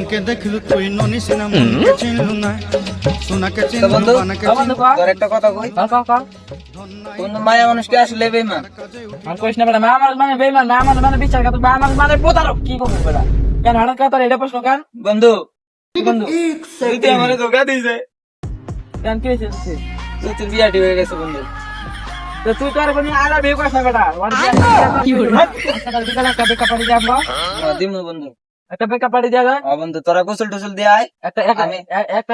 কে দেখলু তুই ননি সিনা মনকে চিনলু না সোনাকে চিনলু বানাকে চিনলু তোর একটা কথা কই কোন মায়া মানুষকে আসলে বেঈমান আর কইস না বেটা, মা আমার মানে বেঈমান, মা আমার মানে বিশ্বাসঘাতক, মা আমার মানে প্রতারক। কি করবো বেটা? কেন হঠাৎ করে তোর এটা প্রশ্ন কেন? বন্ধু বন্ধু তুই তো আমারে ধোকা দিছে কেন কি হয়েছে? তোর বিয়াটি হয়ে গেছে বন্ধু তো তুই তো আর কোনো আলা বিয়ে করিস না বেটা। কি করবি? একটা বেকা পাড়ি দিয়ে আসবো, দিমু বন্ধু একটা বেকা পাড়ি দিয়ে যায়, বন্ধু তোরা গোসল টোসল দিয়ে আয় একটা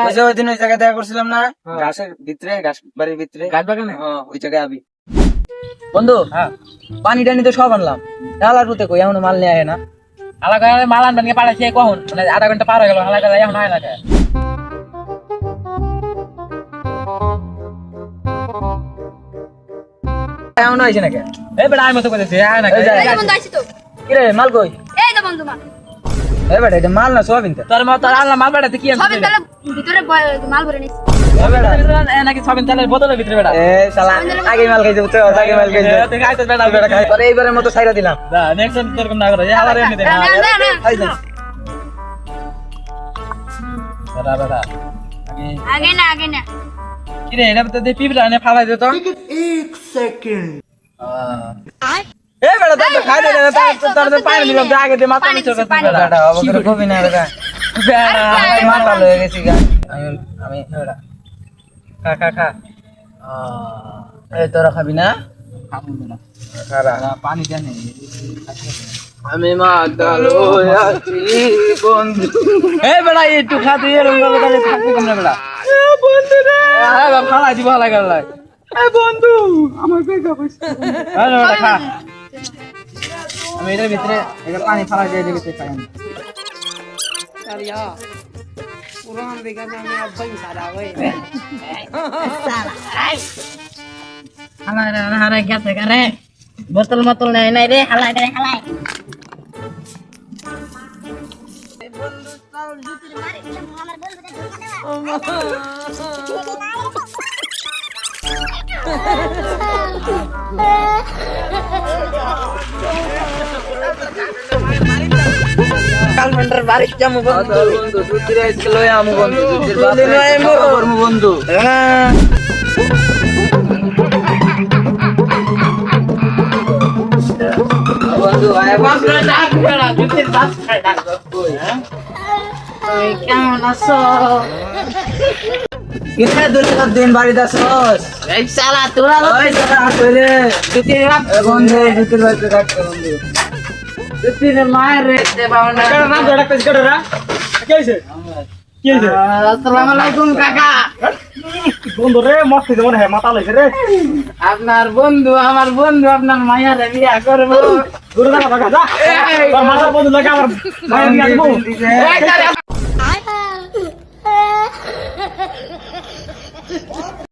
ওই যে ওই দিন ওই জায়গায় দেখা করছিলাম না ঘাসের ভিতরে ঘাস বাড়ির ভিতরে গাছ বাগানে। ওই জায়গায় আবি বন্ধু হ্যাঁ, পানি টানি তো সব আনলাম ডালার রুতে কই এমন মাল নিয়ে আয় না হালা করে মাল আনবেন নিয়ে পাঠাইছে কখন? মানে আধা ঘন্টা পার হয়ে গেল, হালা করে এখন হয় না। এমন হয়েছে নাকি এই বেটা আমি তো কইতেছি আয় না। এই বন্ধু আইছি তো। কিরে মাল কই এই তো বন্ধু মা। এ বেটা এটা মাল না সোয়াবিন তো তোর মা তোর আনলাম মাল বেটাতে কি সবের তালে ভিতরে মাল ভরে নিস। নাকি সবিন তেলের বোতলের ভিতরে বেটা। এ শালা আগে মাল খাইছে বুঝছো আগে মাল খাইছে তুই খাইছিস বেটা, বেটা খাই। তোর এইবারের মতো ছাইরা দিলাম না নেক্সট টাইম তোর কোন না করে আবার এমনি দে। না না না। খাই যা বেটা বেটা আগে না। কি রে এটা তো পিপড়া নে ফালাই দে তো। এ বেটা তুই খাই দে তোর তো পানি দিলাম আগে দে মাথা নিচে করে বেটা। বেটা অবকর কবি না বেটা বেটা আমি মাতাল হয়ে গেছি গা আমি বেটা খা খা খা এই তোরা খাবি না খারা পানি দেন আমি মাতাল হয়ে আছি বন্ধু এ বেটা একটু খা তুই এরকম করে তাহলে থাকবি কেমনে বেটা? বন্ধু রে আরে বাপ খালাই দিব হালাই গেলাই। বন্ধু আমার বেগা বসে আরে বেটা খা। আমি এটার ভিতরে এটা পানি ফালাই দিয়ে দিতে পাই আমি। হালাই গেছে রে বোতল মতল নাই নাই রে হালাই রে হালাই কালমেন্টার বাড়ি যামু বন্ধু বন্ধু দুতিরে আজকে লই আমু বন্ধু দুতির বাপ করমু বন্ধু বন্ধু আয় বন্ধু কেমন আছো কিনে দুই দিন বাড়িতে আসছস এই শালা তোরা ওই সারা আসলে দুতির বাপ বন্ধু দুতির বাড়িতে থাকতে বন্ধু দুতির মায়ের রে বাবা আসসালামু আলাইকুম কাকা। বন্ধু রে মস্ত যেমন হ্যাঁ মাথা লাগছে রে। আপনার বন্ধু আমার বন্ধু আপনার মায়ের বিয়া করবো। গুরু দাদা যা তোর মাথার বন্ধু লাগে আমার মায়ের বিয়া দিব। এই